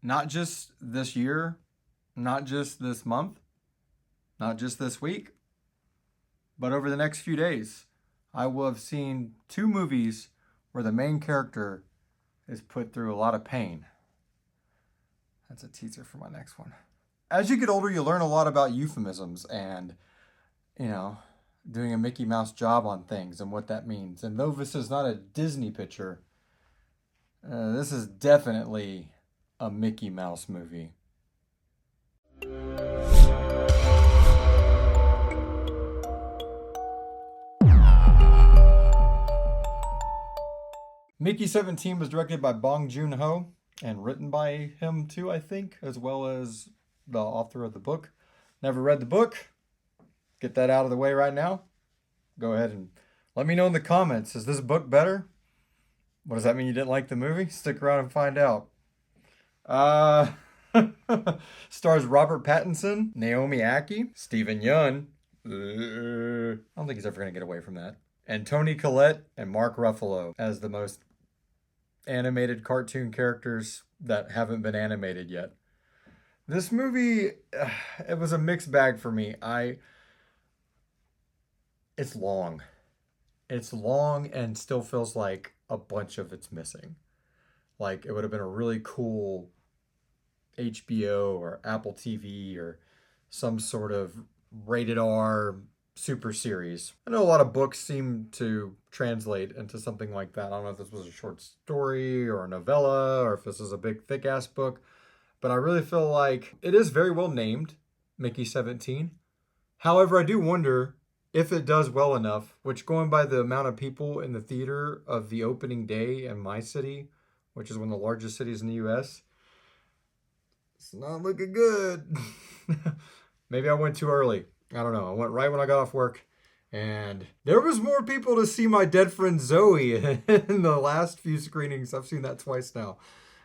Not just this year, not just this month, not just this week, but over the next few days, I will have seen two movies where the main character is put through a lot of pain. That's a teaser for my next one. As you get older, you learn a lot about euphemisms and, you know, doing a Mickey Mouse job on things and what that means. And though this is not a Disney picture, this is definitely a Mickey Mouse movie. Mickey 17 was directed by Bong Joon-ho and written by him too, I think, as well as the author of the book. Never read the book. Get that out of the way right now. Go ahead and let me know in the comments. Is this book better? What does that mean, you didn't like the movie? Stick around and find out. Uh, Stars Robert Pattinson, Naomi Ackie, Stephen Yeun. I don't think he's ever going to get away from that. And Toni Collette and Mark Ruffalo as the most animated cartoon characters that haven't been animated yet. This movie, it was a mixed bag for me. It's long. It's long and still feels like a bunch of it's missing. Like it would have been a really cool HBO or Apple TV or some sort of rated R super series. I know a lot of books seem to translate into something like that. I don't know if this was a short story or a novella or if this is a big thick ass book, but I really feel like it is very well named, Mickey 17. However, I do wonder if it does well enough, which going by the amount of people in the theater of the opening day in my city, which is one of the largest cities in the US, it's not looking good. Maybe I went too early. I don't know. I went right when I got off work. And there was more people to see my dead friend Zoe in the last few screenings. I've seen that twice now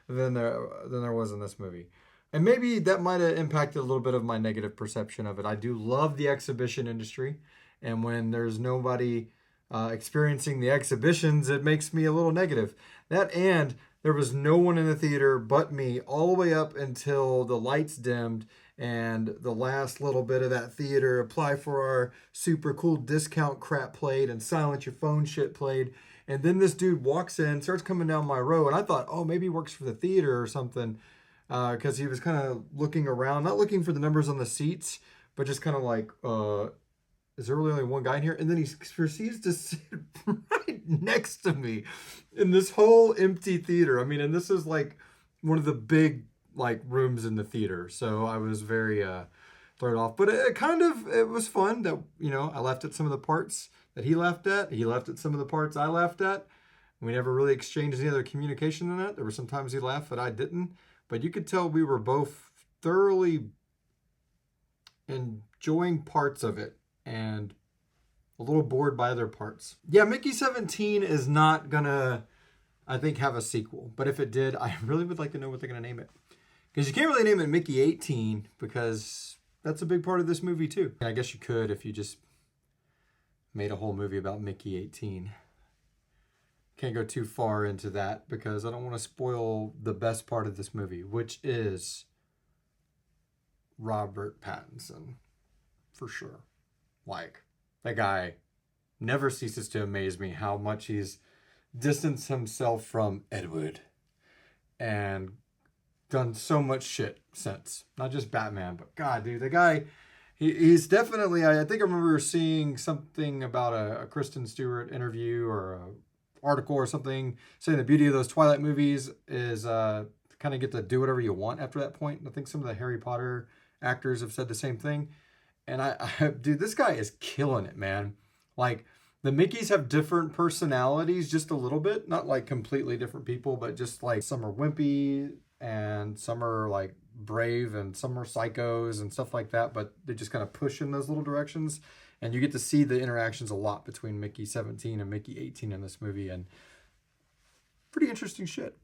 than there was in this movie. And maybe that might have impacted a little bit of my negative perception of it. I do love the exhibition industry. And when there's nobody experiencing the exhibitions, it makes me a little negative. That and there was no one in the theater but me all the way up until the lights dimmed and the last little bit of that theater, apply for our super cool discount crap played and silence your phone shit played. And then this dude walks in, starts coming down my row, and I thought, oh, maybe he works for the theater or something, because he was kind of looking around, not looking for the numbers on the seats, but just kind of like, is there really only one guy in here? And then he proceeds to sit right next to me in this whole empty theater. I mean, and this is like one of the big like rooms in the theater. So I was very thrown off. But it was fun that, you know, I laughed at some of the parts that he laughed at. He laughed at some of the parts I laughed at. We never really exchanged any other communication than that. There were some times he laughed that I didn't. But you could tell we were both thoroughly enjoying parts of it and a little bored by other parts. Yeah, Mickey 17 is not gonna, I think, have a sequel. But if it did, I really would like to know what they're gonna name it. Because you can't really name it Mickey 18 because that's a big part of this movie too. And I guess you could if you just made a whole movie about Mickey 18. Can't go too far into that because I don't want to spoil the best part of this movie, which is Robert Pattinson, for sure. Like, that guy never ceases to amaze me how much he's distanced himself from Edward and done so much shit since. Not just Batman, but God, dude, the guy, he's definitely, I think I remember seeing something about a Kristen Stewart interview or a article or something saying the beauty of those Twilight movies is kind of get to do whatever you want after that point. I think some of the Harry Potter actors have said the same thing. And dude, this guy is killing it, man. Like, the Mickeys have different personalities just a little bit. Not like completely different people, but just like some are wimpy and some are like brave and some are psychos and stuff like that. But they just kind of push in those little directions. And you get to see the interactions a lot between Mickey 17 and Mickey 18 in this movie. And pretty interesting shit.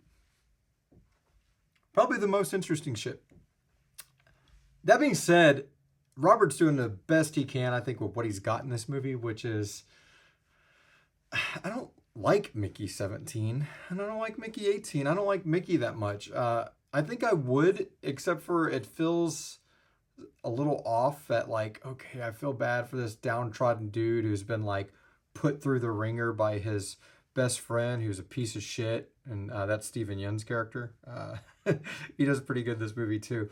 Probably the most interesting shit. That being said, Robert's doing the best he can, I think, with what he's got in this movie, which is, I don't like Mickey 17, and I don't like Mickey 18. I don't like Mickey that much. I think I would, except for it feels a little off at like, okay, I feel bad for this downtrodden dude who's been like put through the ringer by his best friend who's a piece of shit. And that's Steven Yeun's character. He does pretty good in this movie too.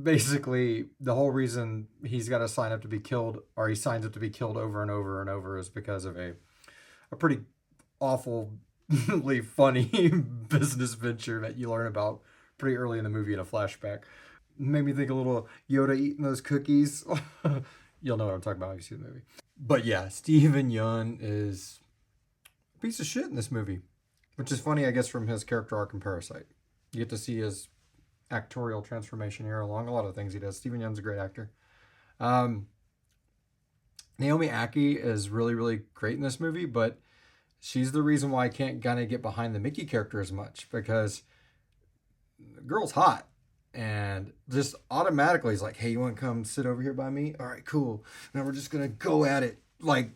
Basically, the whole reason he's got to sign up to be killed, or he signs up to be killed over and over and over, is because of a pretty awfully funny business venture that you learn about pretty early in the movie in a flashback. Made me think a little Yoda eating those cookies. You'll know what I'm talking about if you see the movie. But yeah, Steven Yeun is a piece of shit in this movie, which is funny, I guess, from his character arc in Parasite. You get to see his actorial transformation here along a lot of things he does. Steven Yeun's a great actor. Naomi Ackie is really, really great in this movie, but she's the reason why I can't kind of get behind the Mickey character as much, because the girl's hot. And just automatically he's like, hey, you want to come sit over here by me? All right, cool. Now we're just going to go at it. Like,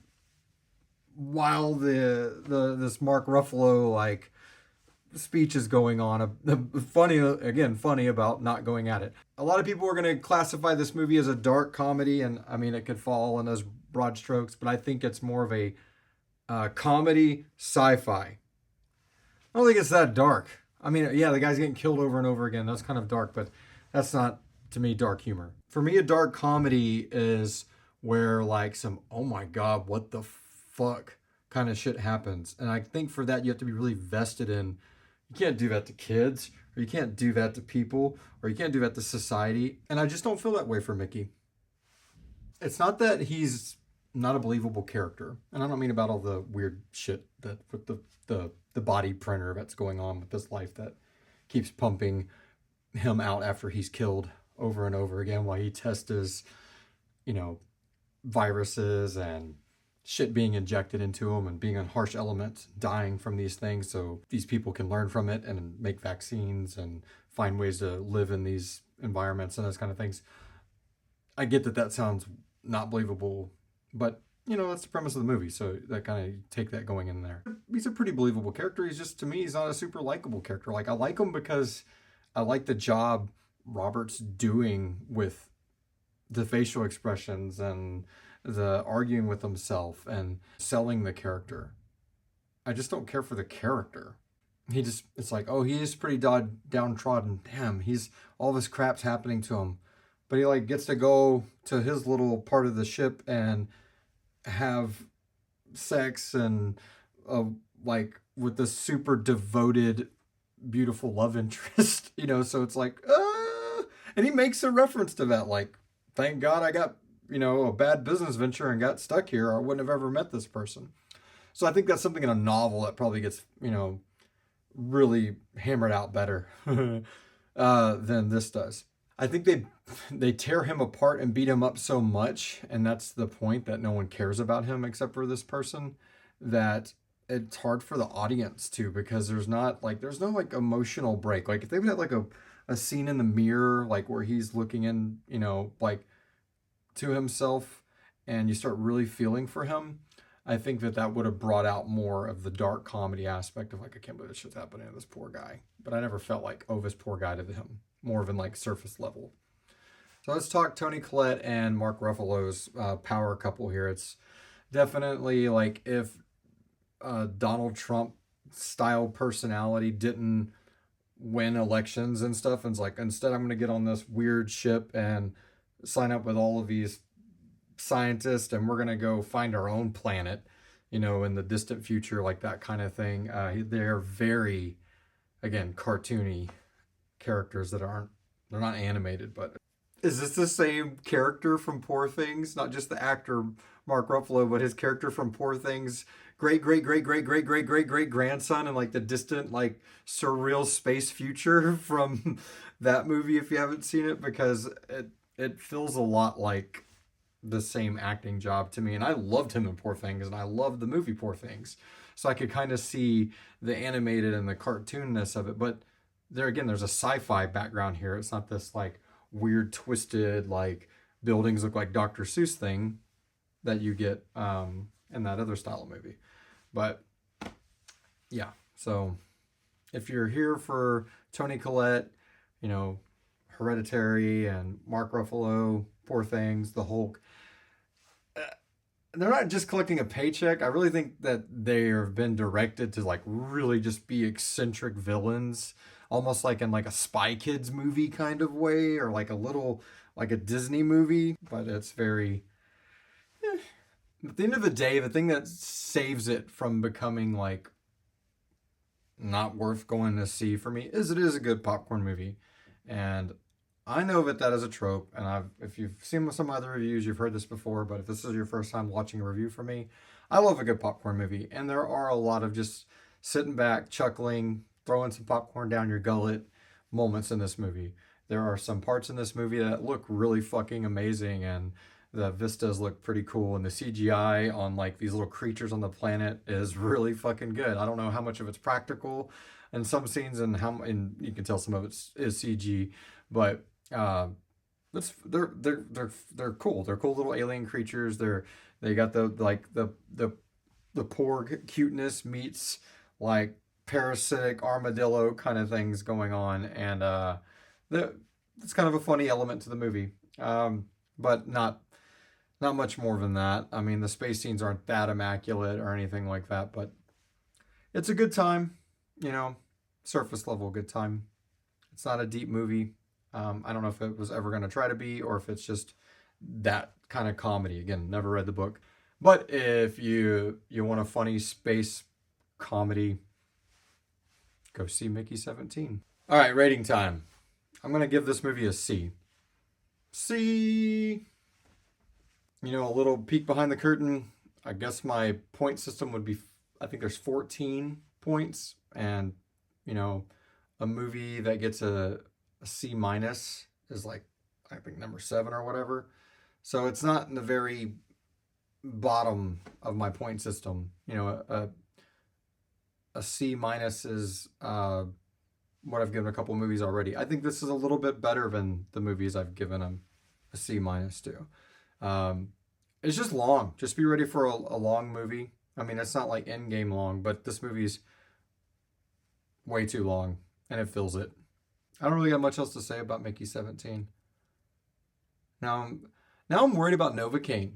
while this Mark Ruffalo, like, speech is going on. Funny about not going at it. A lot of people are going to classify this movie as a dark comedy, and I mean, it could fall in those broad strokes, but I think it's more of a comedy sci-fi. I don't think it's that dark. I mean, yeah, the guy's getting killed over and over again. That's kind of dark, but that's not, to me, dark humor. For me, a dark comedy is where, like, some, oh my God, what the fuck kind of shit happens. And I think for that, you have to be really vested in, you can't do that to kids, or you can't do that to people, or you can't do that to society. And I just don't feel that way for Mickey. It's not that he's not a believable character. And I don't mean about all the weird shit that with the body printer that's going on with his life that keeps pumping him out after he's killed over and over again while he tests his, viruses and shit being injected into him and being on harsh elements, dying from these things so these people can learn from it and make vaccines and find ways to live in these environments and those kind of things. I get that sounds not believable, but that's the premise of the movie, so that kind of take that going in there. He's a pretty believable character. He's just, to me, he's not a super likable character. Like, I like him because I like the job Robert's doing with the facial expressions and the arguing with himself and selling the character. I just don't care for the character. It's like, oh, he is pretty downtrodden. Damn, all this crap's happening to him. But he, like, gets to go to his little part of the ship and have sex and like with this super devoted beautiful love interest, so it's like and he makes a reference to that, like, thank God I got a bad business venture and got stuck here, or I wouldn't have ever met this person. So I think that's something in a novel that probably gets really hammered out better than this does. I think they tear him apart and beat him up so much, and that's the point, that no one cares about him except for this person, that it's hard for the audience too, because there's no like emotional break. Like, if they would have like a scene in the mirror, like where he's looking in, like to himself, and you start really feeling for him, I think that would have brought out more of the dark comedy aspect of, like, I can't believe this shit's happening to this poor guy. But I never felt like, oh, this poor guy to him. More of in, like, surface level. So let's talk Toni Collette and Mark Ruffalo's power couple here. It's definitely like if Donald Trump style personality didn't win elections and stuff, and it's like, instead I'm going to get on this weird ship and sign up with all of these scientists and we're going to go find our own planet, in the distant future, like that kind of thing. They're very, again, cartoony characters they're not animated. But is this the same character from Poor Things? Not just the actor Mark Ruffalo, but his character from Poor Things, great grandson, and like the distant, like, surreal space future from that movie, if you haven't seen it, because it feels a lot like the same acting job to me. And I loved him in Poor Things, and I loved the movie Poor Things, so I could kind of see the animated and the cartoonness of it. But there's a sci-fi background here. It's not this, like, weird twisted, like, buildings look like Dr. Seuss thing that you get in that other style of movie. But yeah, so if you're here for Toni Collette, you know, Hereditary, and Mark Ruffalo, Poor Things, The Hulk. They're not just collecting a paycheck. I really think that they have been directed to like really just be eccentric villains, almost like in like a Spy Kids movie kind of way, or like a little like a Disney movie. But it's very. At the end of the day, the thing that saves it from becoming like not worth going to see for me is it is a good popcorn movie, and I know that as a trope, and if you've seen some other reviews, you've heard this before. But if this is your first time watching a review for me, I love a good popcorn movie, and there are a lot of just sitting back, chuckling, throwing some popcorn down your gullet moments in this movie. There are some parts in this movie that look really fucking amazing, and the vistas look pretty cool, and the CGI on like these little creatures on the planet is really fucking good. I don't know how much of it's practical in some scenes, and you can tell some of it is CG, but that's they're cool. They're cool little alien creatures. They got the like the Porg cuteness meets like parasitic armadillo kind of things going on, and it's kind of a funny element to the movie, but not much more than that. I mean, the space scenes aren't that immaculate or anything like that, but it's a good time, you know, surface level good time. It's not a deep movie. I don't know if it was ever going to try to be, or if it's just that kind of comedy. Again, never read the book. But if you want a funny space comedy, go see Mickey 17. All right, rating time. I'm going to give this movie a C. C. You know, a little peek behind the curtain. I guess my point system would be, I think there's 14 points. And, you know, a movie that gets a C minus is like, I think number 7 or whatever. So it's not in the very bottom of my point system. You know, a C minus is what I've given a couple movies already. I think this is a little bit better than the movies I've given them a C minus to. It's just long. Just be ready for a long movie. I mean, it's not like Endgame long, but this movie's way too long, and it fills it. I don't really got much else to say about Mickey 17. Now I'm worried about Novocaine.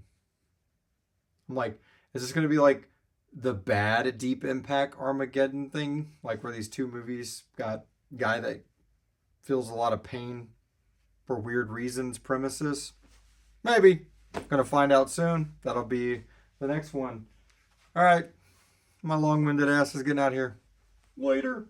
I'm like, is this going to be like the bad Deep Impact Armageddon thing? Like where these two movies got guy that feels a lot of pain for weird reasons premises? Maybe. Gonna find out soon. That'll be the next one. All right. My long-winded ass is getting out of here. Later.